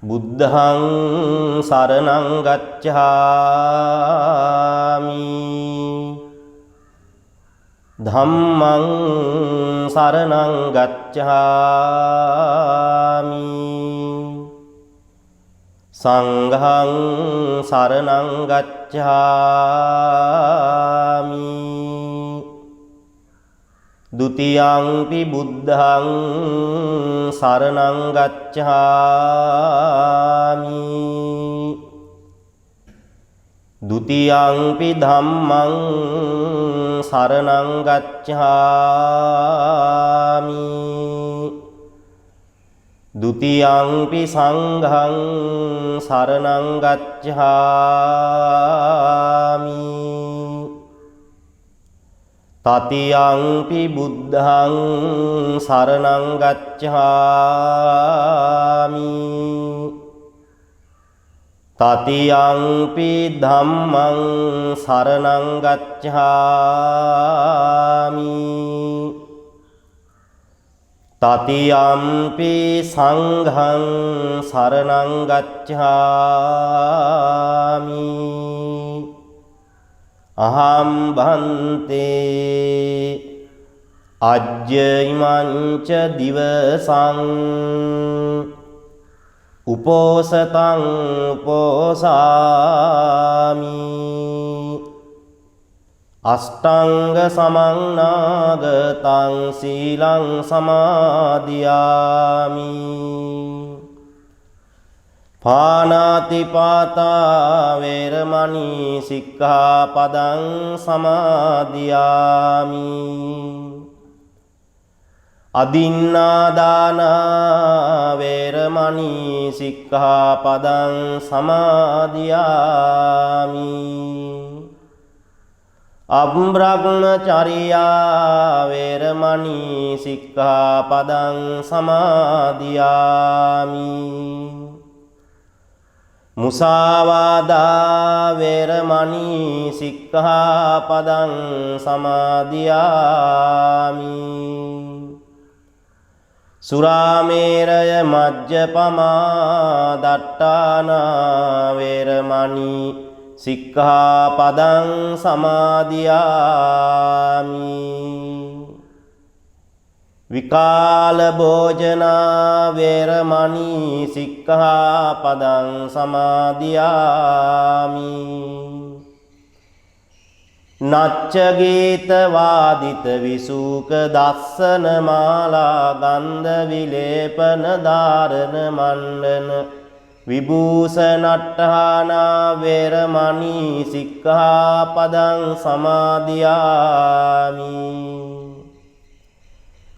බුද්ධං සරණං ගච්ඡාමි ධම්මං සරණං ගච්ඡාමි සංඝං සරණං ගච්ඡාමි ဒုတိယံ පි බුද්ධං සරණං ගච්ඡාමි ဒုတိယံ පි ධම්මං සරණං ගච්ඡාමි ဒုတိယံ පි සංඝං සරණං ගච්ඡාමි තතියංපි බුද්ධං සරණං ගච්ඡාමි තතියංපි ධම්මං සරණං ගච්ඡාමි තතියම්පි සංඝං සරණං ගච්ඡාමි අහං භන්තේ අජ්ජයිමංච දිවසං උපෝසතං උපෝසාමි අෂ්ටංග සමන්නාගතං සීලං සමාදියාමි පානාතිපාතා වේරමණී සික්ඛාපදං සමාදියාමි අදින්නාදාන වේරමණී සික්ඛාපදං සමාදියාමි අබ්‍රහ්මචර්යා වේරමණී සික්ඛාපදං සමාදියාමි මුසාවාදා වේරමණී සික්ඛාපදං සමාදියාමි සුරාමේරය මජ්ජපමා දට්ඨානා වේරමණී සික්ඛාපදං සමාදියාමි විකාල භෝජනා වේරමණී සික්ඛාපදං සමාදියාමි නච්ච ගීත වාදිත විසූක දස්සන මාලා ගන්ධ විලේපන ධාරණ මණ්ඩන විභූෂණට්ඨානා වේරමණී සික්ඛාපදං සමාදියාමි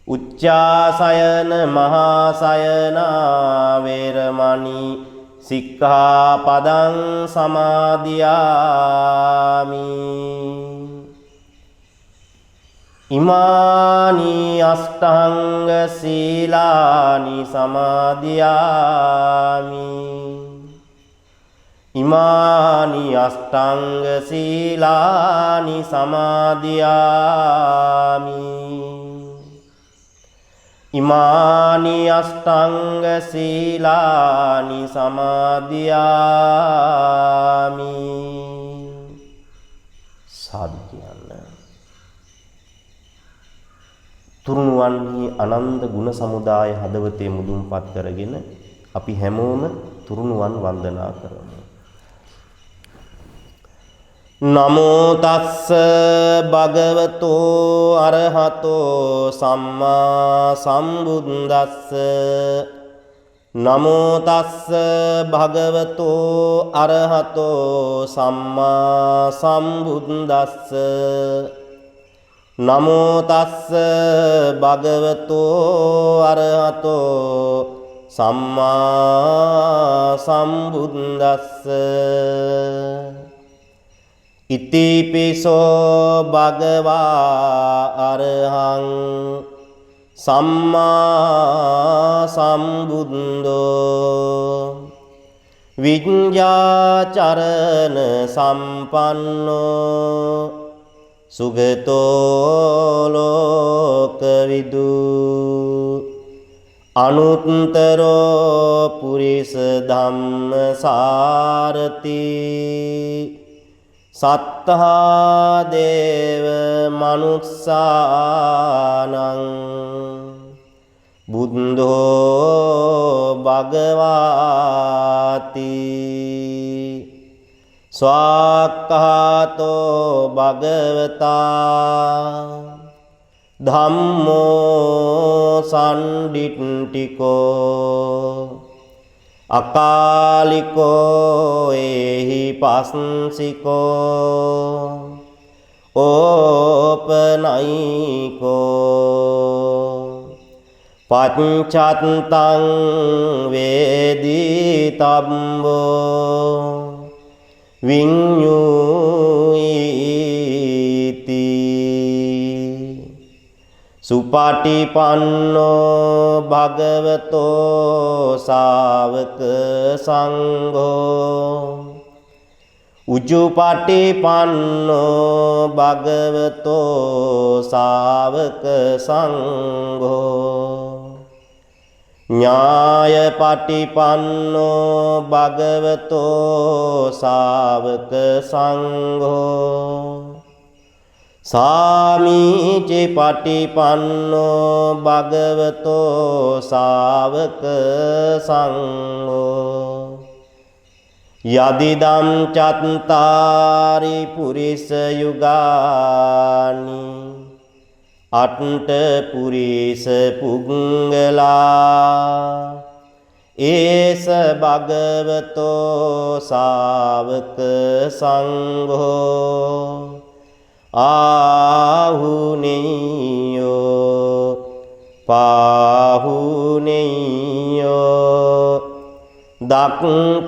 උච්චාසයන මහාසයනා වේරමණී සික්ඛාපදං සමාදියාමි ඉමානි අෂ්ටාංග සීලානි සමාදියාමි ඉමානි අෂ්ටාංග සීලානි සමාදියාමි ඉමානි අෂ්ටාංග සීලානි සමාදියාමි සාදු කියන්න තුරුණුවන්හි අනන්ත ගුණ සමුදාය හදවතේ මුදුන්පත් කරගෙන අපි හැමෝම තුරුණුවන් වන්දනා කරමු නමෝ තස්ස භගවතෝ අරහතෝ සම්මා සම්බුද්දස්ස නමෝ තස්ස භගවතෝ අරහතෝ සම්මා සම්බුද්දස්ස නමෝ තස්ස භගවතෝ අරහතෝ සම්මා සම්බුද්දස්ස ඉතිපිසෝ භගවා අරහං සම්මා සම්බුද්ධෝ විඤ්ඤාචරණ සම්පන්නෝ සුගතෝ ලෝකවිදු අනුත්තරෝ පුරිස ධම්ම සාරති සත්තා දේව මනුස්සානං බුද්ධෝ භගවාති ස්වාක්ඛාතෝ භගවතා ධම්මෝ සම්ඩිට්ඨිකෝ අකාලිකෝ එහි පස්සිකෝ ඕපනයිකෝ පච්චත්තං වේදිතබ්බෝ විඤ්ඤුයිති සුපටිපන්නෝ භගවතෝ ශාවක සංඝෝ උජුපටිපන්නෝ භගවතෝ ශාවක සංඝෝ ඥායපටිපන්නෝ භගවතෝ ශාවක සංඝෝ සාමීචි පටිපන්නෝ භගවතෝ ශාවක සංඝෝ යදිදම් චත්තාරි පුරිස යුගානි අට්ඨ පුරිස පුංගලා ඒස භගවතෝ ශාවක සංඝෝ ආහුනේයෝ පාහුනේයෝ දක්ඛිනේයෝ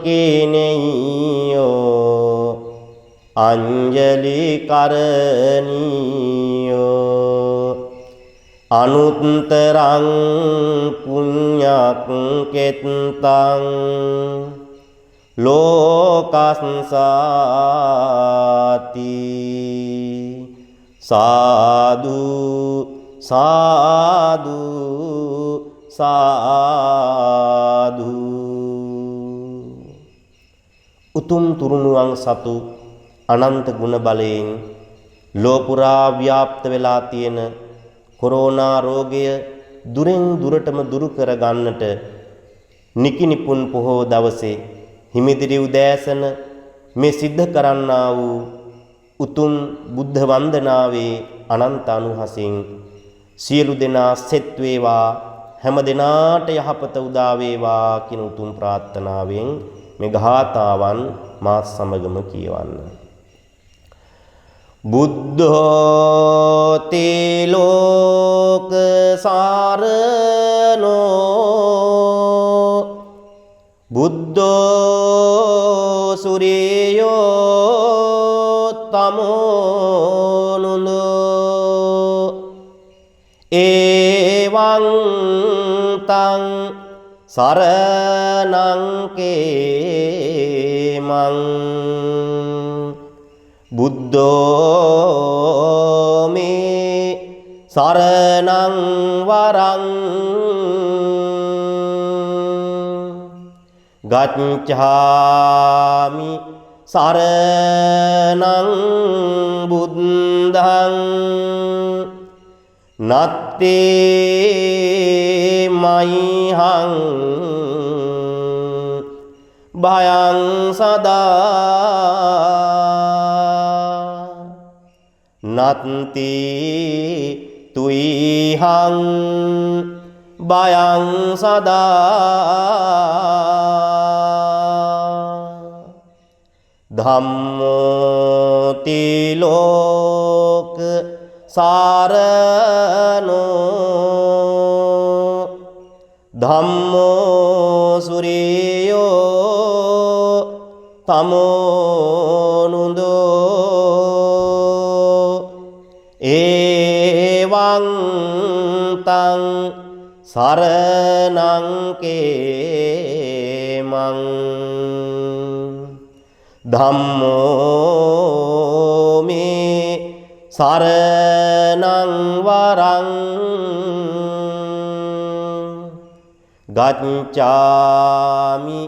අංජලි කරණීයෝ අනුත්තරං පුඤ්ඤක් කෙත්තං ලෝකස්සාති සාදු සාදු සාදු. උතුම් තුරුණුවන් සතු අනන්ත ගුණ බලයෙන් ලෝපුරා ව්‍යාප්ත වෙලා තියෙන කොරෝනා රෝගය දුරෙන් දුරටම දුරු කර ගන්නට නිකිනිපුන් පොහෝ දවසේ හිමිදිරි උදෑසන මේ සිද්ධ කරන්නා වූ උතුම් බුද්ධ වන්දනාවේ අනන්ත අනුහසින් සියලු දෙනා සෙත් වේවා, හැම දෙනාට යහපත උදා වේවා කියන උතුම් ප්‍රාර්ථනාවෙන් මේ ගාථාවන් මාත් සමගම කියවන්න. බුද්ධෝ තේ ලෝක සාරනෝ බුද්ධෝ සුරියෝ තමෝනුදෝ එවං තං සරණං කේමං බුද්ධෝ මේ සරණං වරං ගච්ඡාමි සරණං බුද්ධං නත්තේ මයිහං භයං සදා නත්ති තුයිහං භයං සදා ධම්මෝ තිලෝක සාරනෝ ධම්මෝ සුරියෝ තමෝනුදෝ එවං තං සරණං කේමං ධම්මෝ මේ සරණං වරං ගච්ඡාමි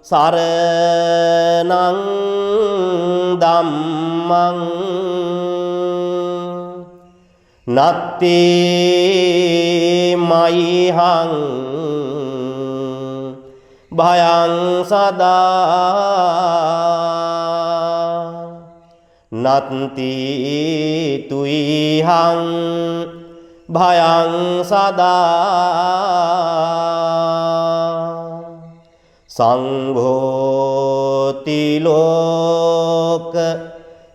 සරණං ධම්මං නත්ති මයිහං භයං සදා නත්ති තුයිහං භයං සදා සංඝෝති ලෝක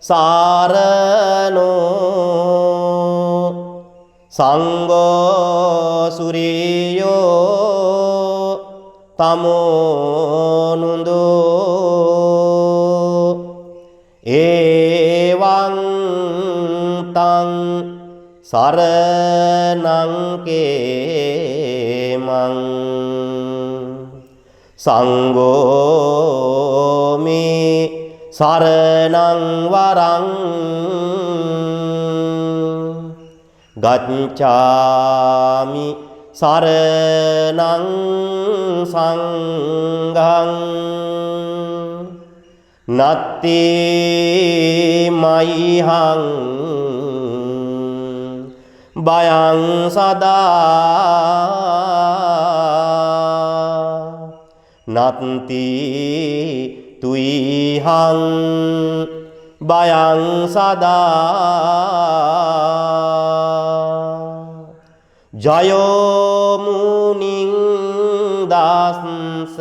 සාරණෝ සංඝෝ සුරියෝ තමෝනුදෝ එවං තං සරණං කේමං සංඝෝ මේ සරණං වරං ගච්ඡාමි සරණං සංඝං නත්ති මයිහං භයං සදා නත්ති තුයිහං භයං සදා ජයෝ මුනිං දාස්ස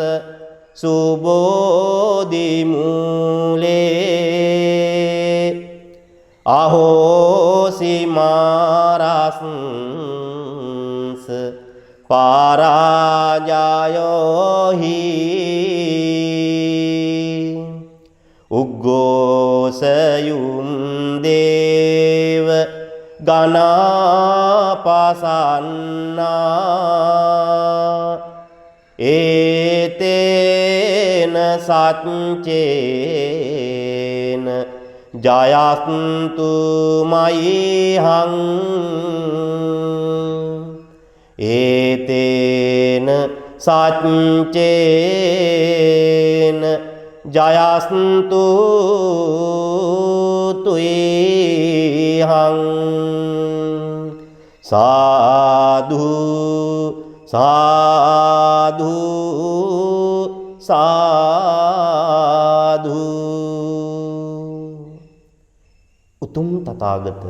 සුබෝධි මූලේ අහෝසි මාරස්ස පාරාජයෝහි උග්ගෝසයුම් දේව ගනාපසන්නා ඒතේන සච්චේන ජයස්තු මයිහං ඒතේන සච්චේන ජයස්තු තුයිහං සාදු සාදු සාදු. උතුම් තථාගත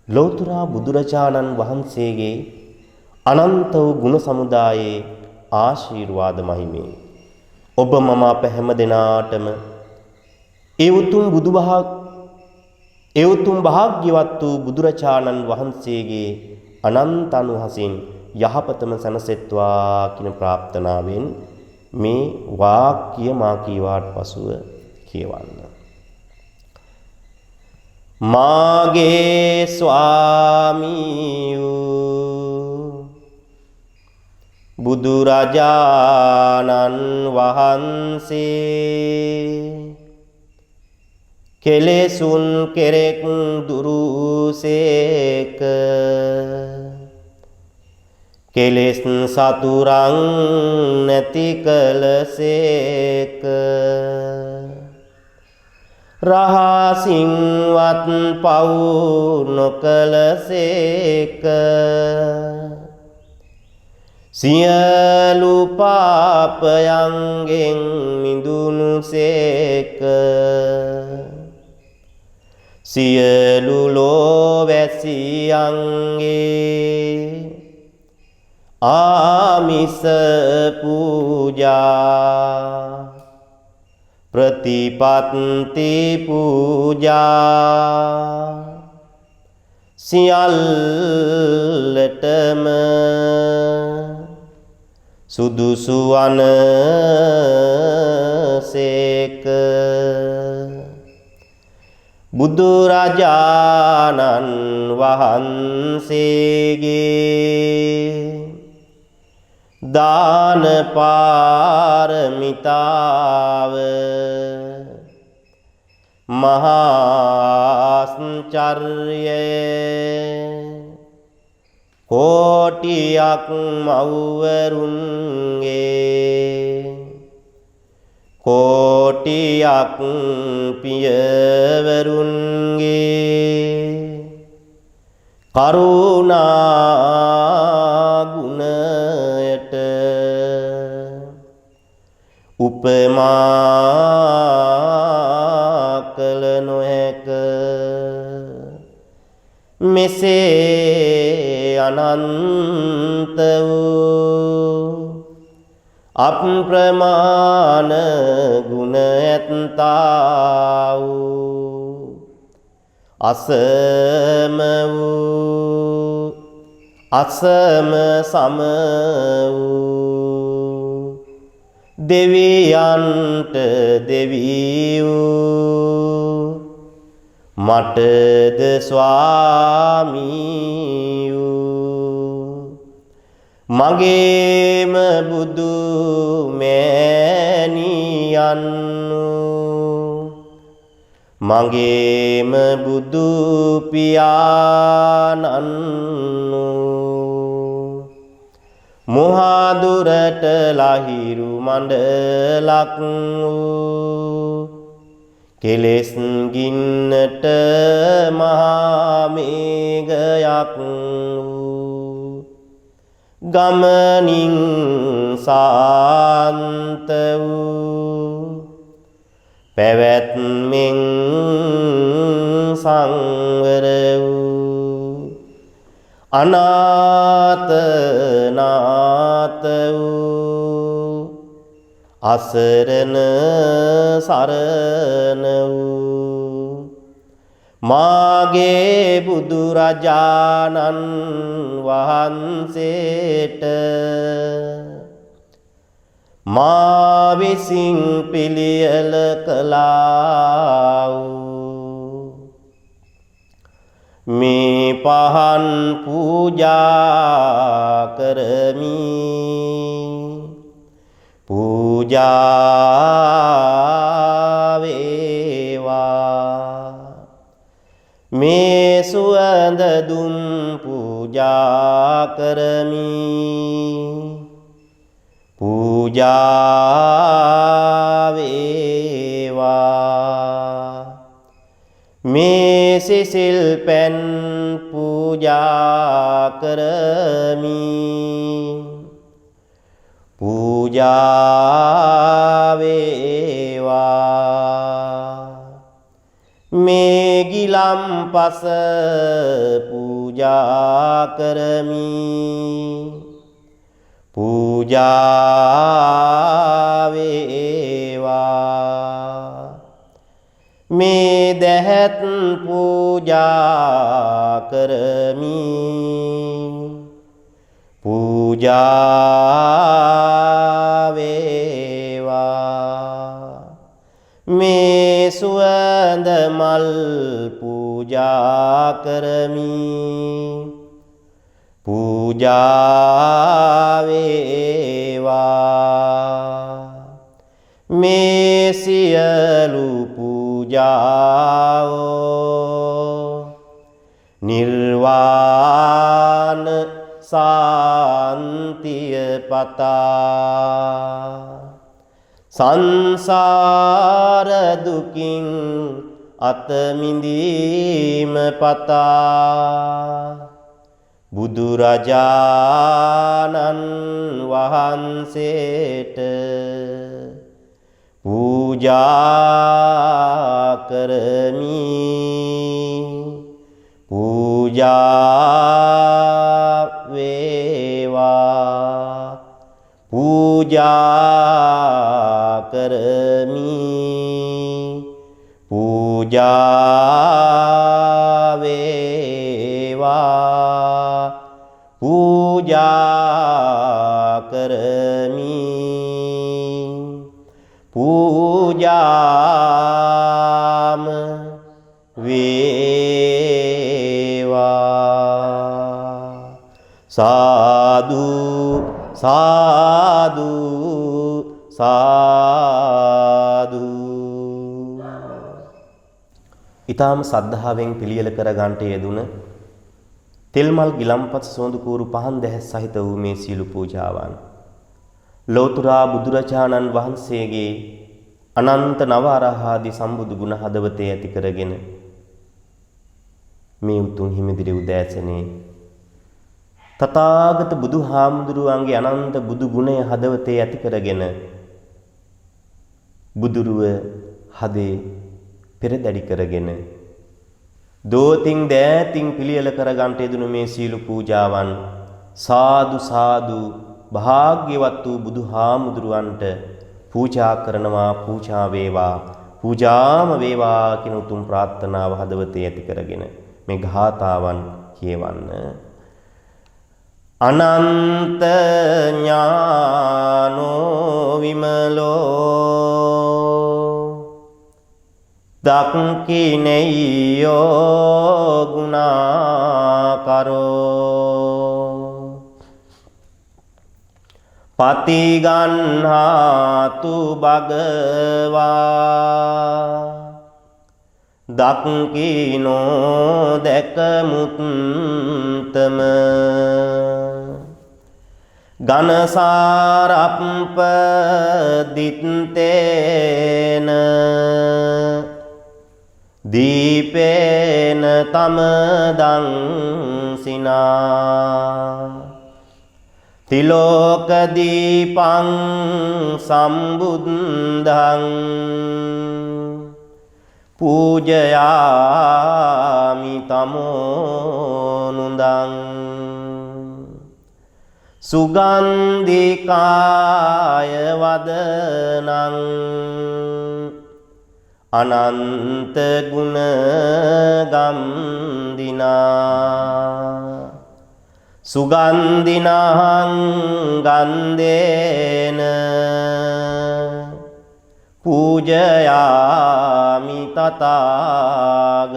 ලෞතර බුදුරජාණන් වහන්සේගේ අනන්ත වූ ගුණ සමුදායේ ආශිර්වාද මහිමේ ඔබ මම අප හැම දෙනාටම ඒ උතුම් භාග්‍යවත් වූ බුදුරජාණන් වහන්සේගේ අනන්ත අනුහසින් යහපතම සැනසෙත්වා කියන ප්‍රාර්ථනාවෙන් මේ වාක්‍ය මා කීවාට පසුව කියවන්න. මාගේ ස්වාමීයෝ බුදුරජාණන් වහන්සේ කෙලෙසුන් කෙරෙක් දුරුසේක කෙලෙස් සතුරන් නැති කලසේක රහසින්වත් පව් නොකලසේක සියලු පාපයන්ගෙන් මිදුණුසේක සියලු ලෝවැසියන්ගේ ආමිස පූජා ප්‍රතිපත්ති පූජා සියල්ලටම සුදුසු වනසේක බුදුරජාණන් වහන්සේගේ දාන පාරමිතාව මහාස්චර්ය කෝටියක් මව්වරුන්ගේ කෝටියක් පියවරුන්ගේ කරුණා ගුණයට උපමා කළ නොහැක මෙසේ අනන්ත වූ අප්‍රමාණ ගුණ ඇත්තා වූ අසම වූ අසම සම වූ දෙවියන්ට දෙවි වූ මටද ස්වාමී වූ මගේම බුදු මෑණියන් මගේම බුදු පියාණන් මුහාදුරට ලහිරු මණ්ඩලක් වූ කෙලෙස් ගින්නට මහා මේඝයක් වූ ගමනින් සාන්ත වූ පැවැත්මෙන් සංවර වූ අනාත නාත වූ අසරණ සරණ වූ මාගේ බුදුරජාණන් වහන්සේට මා විසින් පිළියෙල කළා වූ මේ පහන් පූජා කරමි පූජා වේවා මේ සුවඳ දුම් පූජා කරමි පූජා වේවා මේ සිසිල් පැන් පූජා කරමි පූජා වේවා මේ ගිලම්පස පූජා කරමි පූජා වේවා මේ දැහැත් පූජා කරමි පූජා වේවා මේ සුවඳ මල් පූජා කරමි පූජා වේවා මේ සියලු පූජාවෝ නිර්වාණ සාන්තිය පතා සංසාර දුකින් අත මිදීම පතා බුදුරජාණන් වහන්සේට පූජා කරමි පූජා වේවා පූජා කරමි පූජා වේවා පූජා කරමි පූජාම වේවා සාදු සාදු සාදු. ඊටාම සද්ධාවෙන් පිළියෙල කර ගන්නට යෙදුන තෙල්මල් ගිලම්පත් සෝඳු කූරු පහන් දැහැ සහිත වූ මේ සීල පූජාවන් ලෝතුරා බුදුරජාණන් වහන්සේගේ අනන්ත නව අරහාදී සම්බුදු ගුණ හදවතේ ඇති කරගෙන මේ උතුම් හිමිදිරි උදෑසනේ තථාගත බුදුහාමුදුරුවන්ගේ අනන්ත බුදු ගුණය හදවතේ ඇති කරගෙන බුදුරුව හදේ පෙරදැඩි කරගෙන දෝතින් දෑතින් පිළියෙල කරගන්ට යෙදුණු මේ සීල පූජාවන් සාදු සාදු භාග්‍යවත් වූ බුදුහාමුදුරුවන්ට පූජා කරනවා පූජා වේවා පූජාම වේවා කියන උතුම් ප්‍රාර්ථනාව හදවතේ ඇති කරගෙන මේ ගාථාවන් කියවන්න. අනන්ත ඥානෝ විමලෝ දක්ඛිනේයෝ ගුණාකරෝ පතිගන්හාතු භගවා දක්ඛිනෝ දැකමුත්තම ඝනසාරප්ප දිත්තේන දීපේන තමදං සිනා තිලෝක දීපං සම්බුද්ධං පූජයාමි තමෝනුදං සුගන්ධිකාය වදනං අනන්ත ගුණ ගම්දිනා සුගන්ධිනං ගන්ධේන පූජයාමි තථාගතං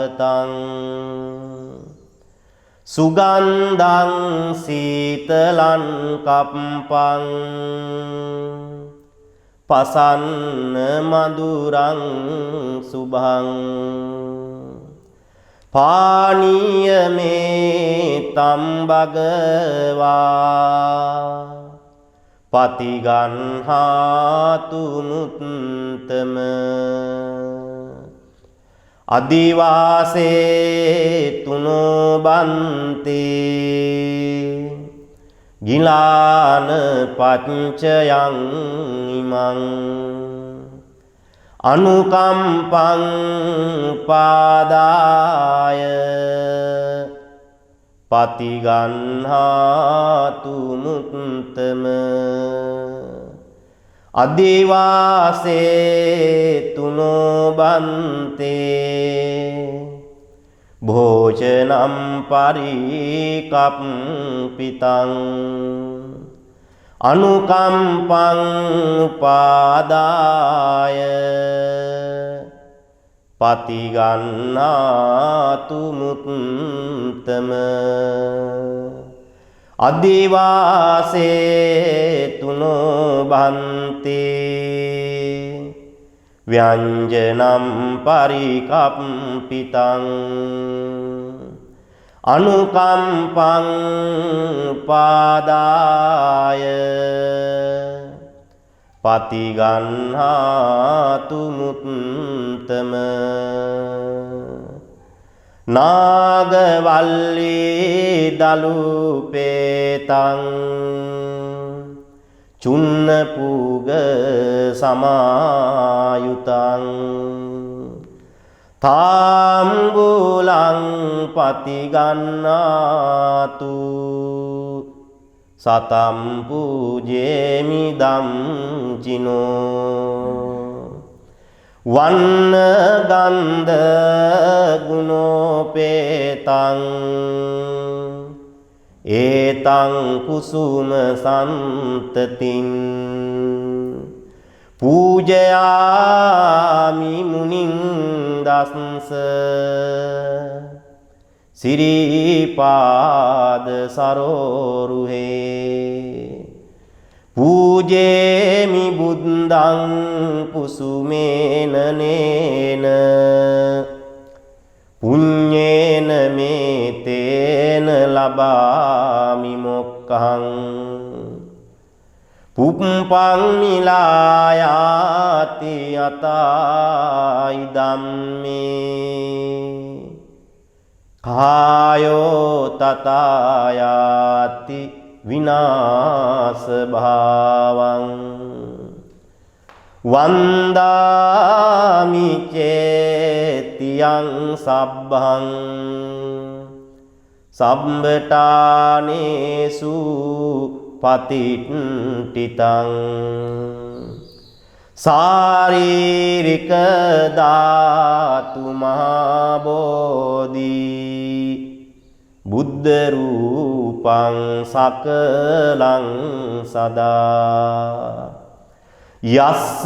සුගන්ධං සීතලං කප්පං පසන්න මధుරං සුභං පානීය මේ තම් භගවා පතිගන්හාතු මුත්තම අදිවාසේ තුනෝ බන්තේ ගිලාන පච්චයං ඉමං අනුකම්පං පාදාය පතිගන්හාතු මුත්තම අදිවාසේ තුනෝ බන්තේ භෝජනම් පරිකප්පිතං අනුකම්පං පාදාය පතිගන්නාතු මුත්තම අදිවාසේ තුනෝ බන්තේ ව්‍යංජනම් පරිකප්පිතං අනුකම්පං පාදාය පතිගන්හාතු මුත්තම නාගවල්ලී දලුපේතං චුන්නපුග සමායුතං තාම්බුලං පතිගන්නාතු සතම් පූජේමි ධම්චිනෝ වන්න ගන්ධ ගුණෝපේතං ඒතං කුසුම සන්තතින් පූජයාමි මුනිං දස්ස සිරිපාද සරෝරුහේ පූජේමි බුද්ධං කුසුමේන නේන පුඤ්ඤේන මේ තේන ලබාමි මොක්ඛං පුප්පං මිලායාති යතයි ධම්මේ කායෝ තතයාති විනාශ භාවං වන්දාමි චේතියං සබ්බං සම්බටානේසු පතිට්ඨිතං සාරීරික ධාතු මහා බෝධි බුද්ධ රූපං සකලං සදා යස්ස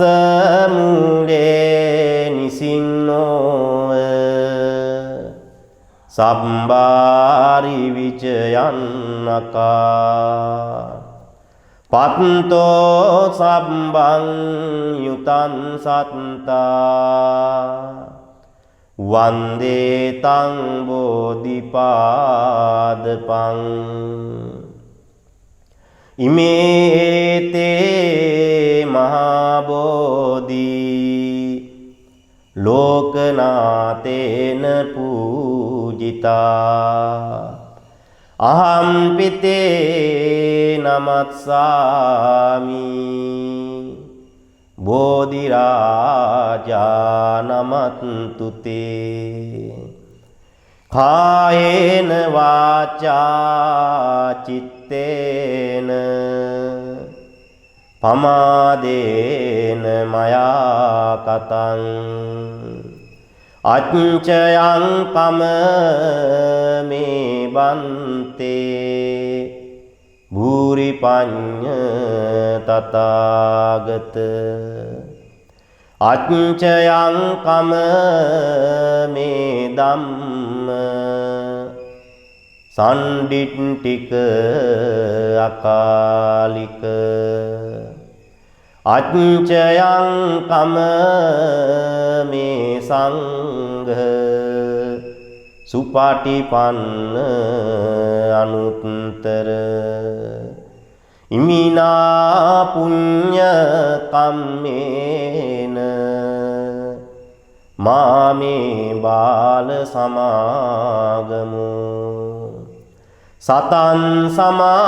මූලේ නිසින්නෝ සම්බාරි විචයන්නකා පත්තෝ සම්බං යුතං සත්තා වන්දේ තං බෝධිපාදපං ඉමේතේ මහා බෝධි ලෝකනාතේන පූජිතා අහම් පිතේ නමස්සාමි බෝධි රාජා නමත්තු තේ කායේන වාචා චිත්තේන පමාදේන මයා කතං අච්චයං කම මේ බන්තේ භූරි පඤ්ඤ තථාගත අච්චයං කම මේ ධම්ම සණ්ඩිට්ඨික අකාලික අච්චයං කම මේ සංඝ සුපාටිපන්න අනුත්තර ඉමිනා පුඤ්ඤ කම්මේන මාමේ බාල සමාගමු සතං සමාගමු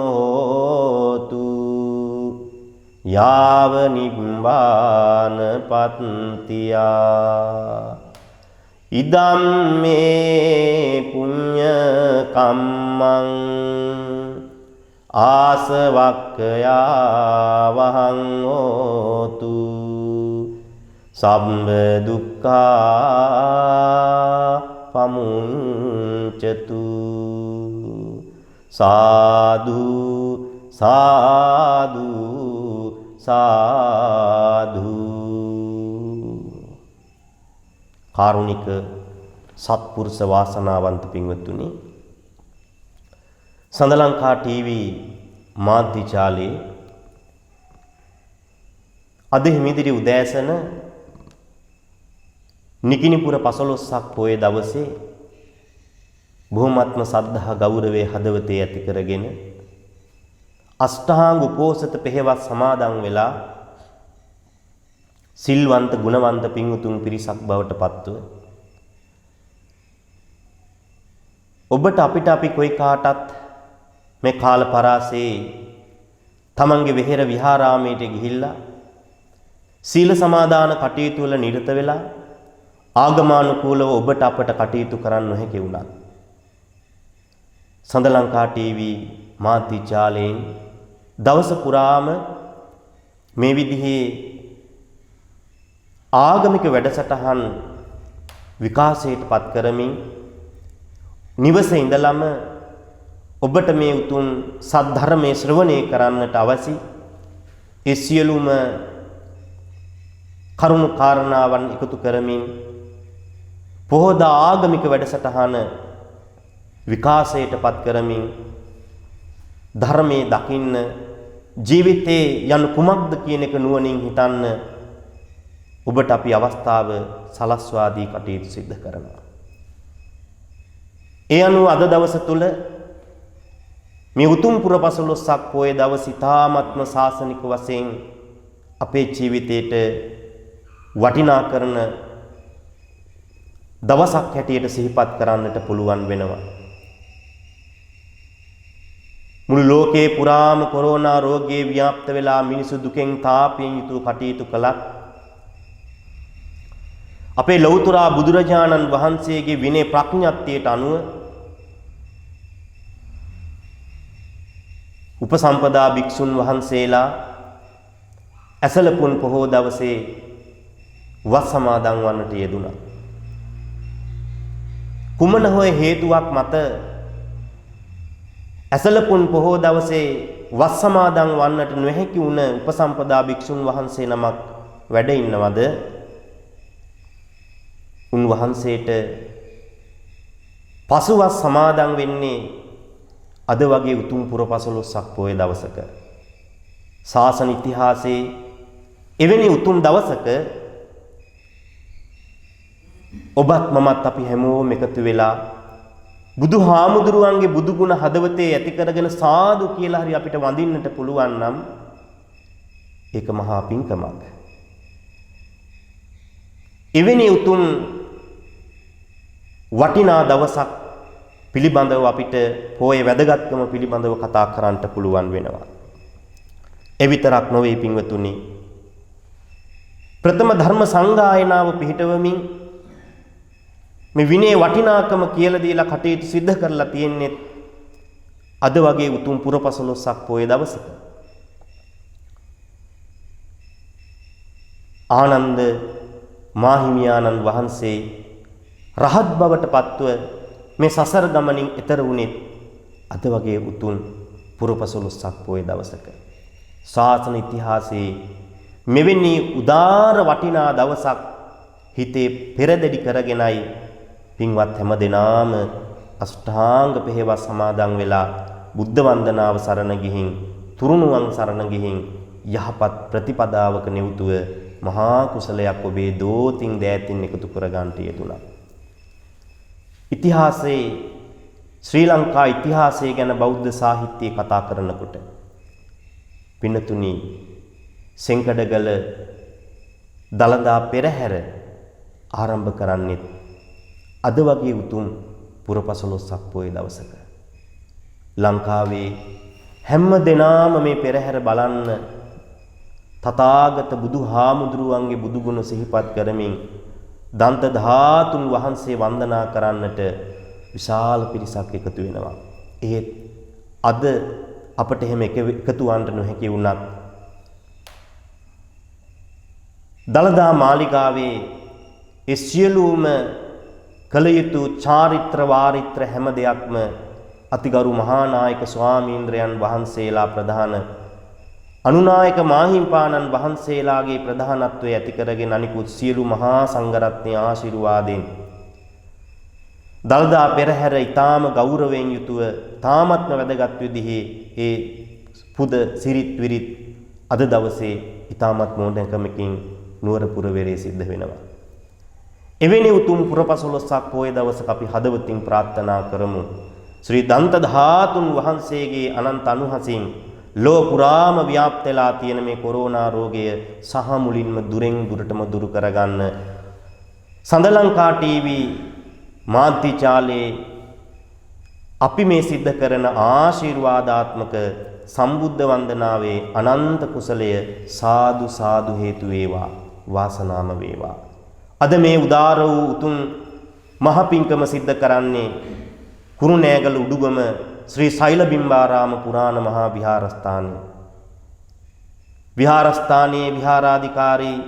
හෝතු යාව නිබ්බාන පත්තියා ඉදම් මේ පුඤ්ඤ කම්මං ආසවක්ඛයා වහං හෝතු සම්බ දුක්ඛා පමුංචතු සාදු සාදු සාදු කාරුණික සත්පුරුෂ වාසනාවන්ත පින්වත්තුනි සඳලංකා ටීවී මාධ්‍ය ජාලයේ අද හිමිදිරි උදෑසන නිකිනිපුර 15ක් පොය දවසේ බොහොමත්ම සද්ධා ගෞරවයේ හදවතේ ඇති කරගෙන අෂ්ටාංග උපෝසත පෙහෙවස් සමාදන් වෙලා සිල්වන්ත ගුණවන්ත පින්වුතුන් පිරිසක් බවට පත්ව ඔබට අපිට අපි කොයි කාටත් මේ කාල පරාසයේ තමන්ගේ වෙහෙර විහාරාමයට ගිහිල්ලා සීල සමාදාන කටයුතු වල නිරත වෙලා ආගමානුකූලව ඔබට අපට කටයුතු කරන්න නොහැකි වුණා. සඳලංකා ටීවී මාධ්‍ය ජාලයෙන් දවස පුරාම මේ විදිහේ ආගමික වැඩසටහන් විකාශයට පත් කරමින් නිවසේ ඉඳලම ඔබට මේ උතුම් සද්ධර්මයේ ශ්‍රවණය කරන්නට අවසි ඒ සියලුම කරුණු කාරණාවන් එකතු කරමින් පොහොද ආගමික වැඩසටහන විකාශයට පත් කරමින් ධර්මයේ දකින්න ජීවිතේ යන කුමක්ද කියන එක නුවණින් හිතන්න ඔබට අපි අවස්ථාව සලස්වා දී කටයුතු සිදු කරනවා. ඒ අනුව අද දවස තුල මේ උතුම් පුරපසළොස්වක පොයේ දවස ඉතාමත්ම ශාසනික වශයෙන් අපේ ජීවිතේට වටිනා කරන දවසක් හැටියට සිහිපත් කරන්නට පුළුවන් වෙනවා. මුළු ලෝකේ පුරාම කොරෝනා රෝගයේ ව්‍යාප්ත වෙලා මිනිසු දුකෙන් තාපයෙන් යුතුව කටයුතු කළත් අපේ ලෞතර බුදුරජාණන් වහන්සේගේ විනය ප්‍රඥප්තියට අනුව උපසම්පදා භික්ෂුන් වහන්සේලා ඇසලපුන් පොහෝ දවසේ වස් සමාදන් වන්නට යෙදුණා. කුමන හෝ හේතුවක් මත ඇසලපුන් පොහෝ දවසේ වස් සමාදන් වන්නට නොහැකි වුණ උපසම්පදා භික්ෂුන් වහන්සේ නමක් වැඩ ඉන්නවද? උන්වහන්සේට පසුවස් සමාදන් වෙන්නේ අද වගේ උතුම් පුරපසළොස්වක පොයේ දවසක. ශාසන ඉතිහාසයේ එවැනි උතුම් දවසක ඔබත් මමත් අපි හැමෝම එකතු වෙලා බුදුහාමුදුරුවන්ගේ බුදුගුණ හදවතේ ඇති කරගෙන සාදු කියලා හරි අපිට වඳින්නට පුළුවන් නම් ඒක මහා පිංකමක්. එවැනි උතුම් වටිනා දවසක් පිළිබඳව අපිට පොයේ වැදගත්කම පිළිබඳව කතා කරන්නට පුළුවන් වෙනවා. ඒ විතරක් නොවේ පින්වතුනි. ප්‍රථම ධර්ම සංගායනාව පිළිටවමින් මේ විනය වටිනාකම කියලා දීලා කටයුතු සිද්ධ කරලා තියෙන්නේ අද වගේ උතුම් පුරපසළොස්වක පොයේ දවසක. ආනන්ද මාහිමියාණන් වහන්සේ රහත් බවට පත්ව මේ සසර ගමනින් එතර වුණේ අද වගේ උතුම් පුරපසළොස්වක පොයේ දවසක. ශාසන ඉතිහාසයේ මෙවැනි උදාර වටිනා දවසක් හිතේ පෙරදැඩි කරගෙනයි පින්වත් හැම දෙනාම අෂ්ටාංග පෙහෙවස් සමාදන් වෙලා බුද්ධ වන්දනාව සරණ ගිහින් තුරුණුවන් සරණ ගිහින් යහපත් ප්‍රතිපදාවක නියුතුව මහා කුසලයක් ඔබේ දෝතින් දෑතින් එකතු කරගන්නට යෙදුණා. ඉතිහාසයේ ශ්‍රී ලංකා ඉතිහාසය ගැන බෞද්ධ සාහිත්‍යයේ කතා කරනකොට පින්නතුනි සෙන්කඩගල දළදා පෙරහැර ආරම්භ කරන්නේ අද වගේ උතුම් පුරපසළොස්වක පොයේ දවසක. ලංකාවේ හැම දෙනාම මේ පෙරහැර බලන්න තථාගත බුදුහාමුදුරුවන්ගේ බුදුගුණ සිහිපත් කරමින් දන්ත ධාතුන් වහන්සේ වන්දනා කරන්නට විශාල පිරිසක් එකතු වෙනවා. ඒත් අද අපට එහෙම එකතු වන්නට නොහැකි වුණත් දළදා මාලිගාවේ ඒ සියලුම කළ යුතු චාරිත්‍ර වාරිත්‍ර හැම දෙයක්ම අතිගරු මහානායක ස්වාමීන්ද්‍රයන් වහන්සේලා ප්‍රධාන අනුනායක මාහිම්පාණන් වහන්සේලාගේ ප්‍රධානත්වයේ ඇති කරගෙන අනිකුත් සියලු මහා සංඝරත්නයේ ආශිර්වාදයෙන් දළදා පෙරහැර ඊටාම ගෞරවයෙන් යුතුව තාමත්ම වැදගත් විදිහේ ඒ පුද සිරිත් විරිත් අද දවසේ ඊටාමත් මොහොතකමකින් නුවර පුරවැරේ සිද්ධ වෙනවා. එවැනි උතුම් පුරපසළොස්වක පොයේ දවසක අපි හදවතින් ප්‍රාර්ථනා කරමු. ශ්‍රී දන්ත ධාතුන් වහන්සේගේ අනන්ත අනුහසින් ලෝ පුරාම ව්‍යාප්ත වෙලා තියෙන මේ කොරෝනා රෝගය සහ මුලින්ම දුරෙන් දුරටම දුරු කරගන්න සඳලංකා ටීවී මාධ්‍යජාලයේ අපි මේ සිද්ධ කරන ආශිර්වාදාත්මක සම්බුද්ධ වන්දනාවේ අනන්ත කුසලය සාදු සාදු හේතු වේවා වාසනාම වේවා. අද මේ උදාර වූ උතුම් මහ පිංකම සිද්ධ කරන්නේ කුරුණෑගල උඩුගම ශ්‍රී සෛලබිම්බාරාම පුරාණ මහා විහාරස්ථානයේ. විහාරස්ථානයේ විහාරාධිකාරී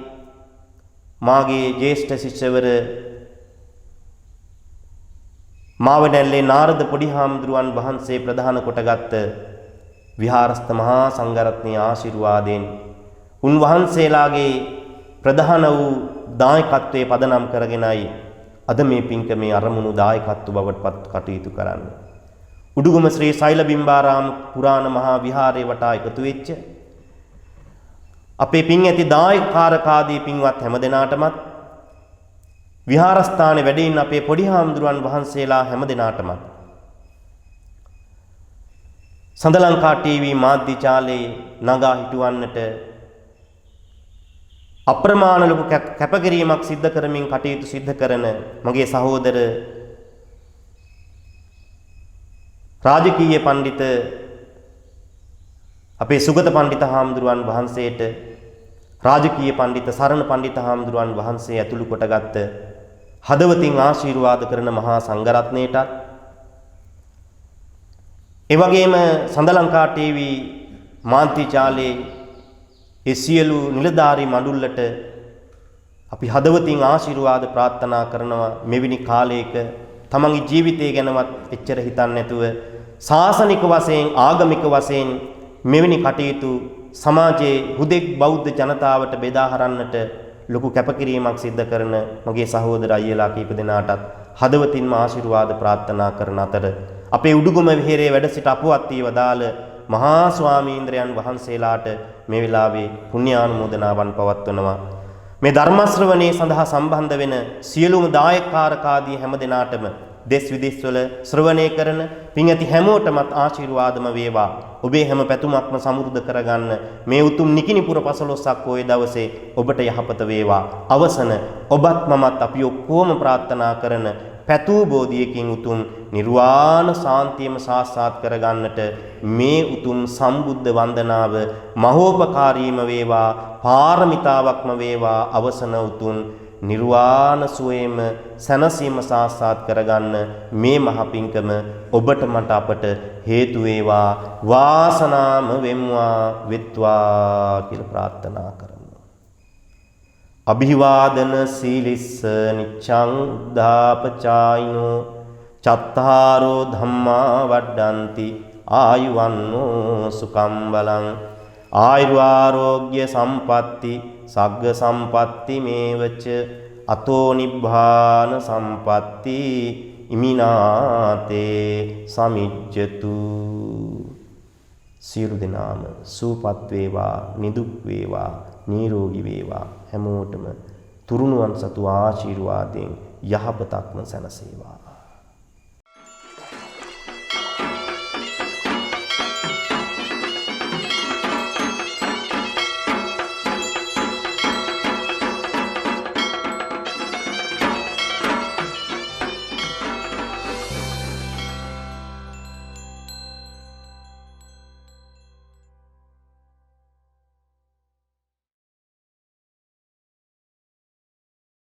මාගේ ජ්‍යෙෂ්ඨ ශිෂ්‍යවර මාවනැල්ලේ නාරද පොඩිහාමුදුරුවන් වහන්සේ ප්‍රධාන කොටගත් විහාරස්ථ මහා සංඝරත්නයේ ආශිර්වාදයෙන් උන්වහන්සේලාගේ ප්‍රධාන වූ දායකත්වයේ පදනම් කරගෙනයි අද මේ පින්කමේ අරමුණු දායකත්ව බවට පත් කටයුතු කරන්නේ. උඩුගම ශ්‍රී සෛලබිම්බාරාම පුරාණ මහා විහාරයේ වටා එකතු වෙච්ච අපේ පින් ඇති දායකාරකාදී පින්වත් හැම දෙනාටමත් විහාරස්ථානයේ වැඩ ඉන්න අපේ පොඩි හාමුදුරුවන් වහන්සේලා හැම දෙනාටමත් සඳලංකා ටීවී මාධ්‍ය ජාලයේ නගා හිටවන්නට අප්‍රමාණ ලොකු කැපකිරීමක් සිද්ධ කරමින් කටයුතු සිද්ධ කරන මගේ සහෝදර රාජකීය පඬිත අපේ සුගත පඬිත හාමුදුරුවන් වහන්සේට රාජකීය පඬිත සරණ පඬිත හාමුදුරුවන් වහන්සේ ඇතුළු කොටගත් හදවතින් ආශිර්වාද කරන මහා සංඝරත්නයටත් ඒ වගේම සඳලංකා ටීවී මාධ්‍ය ජාලයේ ඒ සියලු නිලධාරී මඬුල්ලට අපි හදවතින් ආශිර්වාද ප්‍රාර්ථනා කරනවා මෙවැනි කාලයක තමන්ගේ ජීවිතය ගැනවත් එච්චර හිතන්නේ නැතුව ශාසනික වශයෙන් ආගමික වශයෙන් මෙවැනි කටයුතු සමාජයේ හුදෙක් බෞද්ධ ජනතාවට බෙදා හරන්නට ලොකු කැපකිරීමක් සිද්ධ කරන මගේ සහෝදර අයියලා කීප දෙනාටත් හදවතින්ම ආශිර්වාද ප්‍රාර්ථනා කරන අතර අපේ උඩුගම විහෙරේ වැඩ සිට අපවත් වී වදාළ මහා ස්වාමීන්ද්‍රයන් වහන්සේලාට මේ වෙලාවේ පුණ්‍යානුමෝදනාවන් පවත්වනවා. මේ ධර්ම ශ්‍රවණේ සඳහා සම්බන්ධ වෙන සියලුම දායකකාරකාදී හැම දෙනාටම දෙස් විදෙස්වල ශ්‍රවණය කරන පින් ඇති හැමෝටමත් ආශිර්වාදම වේවා. ඔබේ හැම පැතුමක්ම සමෘද්ධ කරගන්න මේ උතුම් නිකිනිපුර පසළොස්වක පොයේ දවසේ ඔබට යහපත වේවා. අවසන ඔබත් මමත් අපි ඔක්කොම ප්‍රාර්ථනා කරන පැතූ බෝධියකින් උතුම් නිර්වාණ සාන්තියම සාක්ෂාත් කරගන්නට මේ උතුම් සම්බුද්ධ වන්දනාව මහෝපකාරීම වේවා, පාරමිතාවක්ම වේවා. අවසන උතුම් නිර්වාණ සුවයම සැනසීම සාක්ෂාත් කරගන්න මේ මහ පිංකම ඔබට මට අපට හේතු වේවා, වාසනාම වෙත්වා කියලා ප්‍රාර්ථනා කරමු. අභිවාදන සීලිස්ස නිච්ඡං උද්ධාපචායිනෝ චත්තාරෝ ධම්මා වඩ්ඩಂತಿ ආයුවන්නෝ සුඛං බලං ආයුරාෝග්‍ය සම්පatti සග්ග සම්පatti මේවච අතෝ නිබ්බාන සම්පatti ඉමිනාතේ සමිජ්ජතු. සියලු දෙනාම සූපත් වේවා, නිදුක් වේවා, නිරෝගී වේවා. හැමෝටම තුරුණුවන් සතු ආශිර්වාදයෙන් යහපතක්ම සැනසේවා.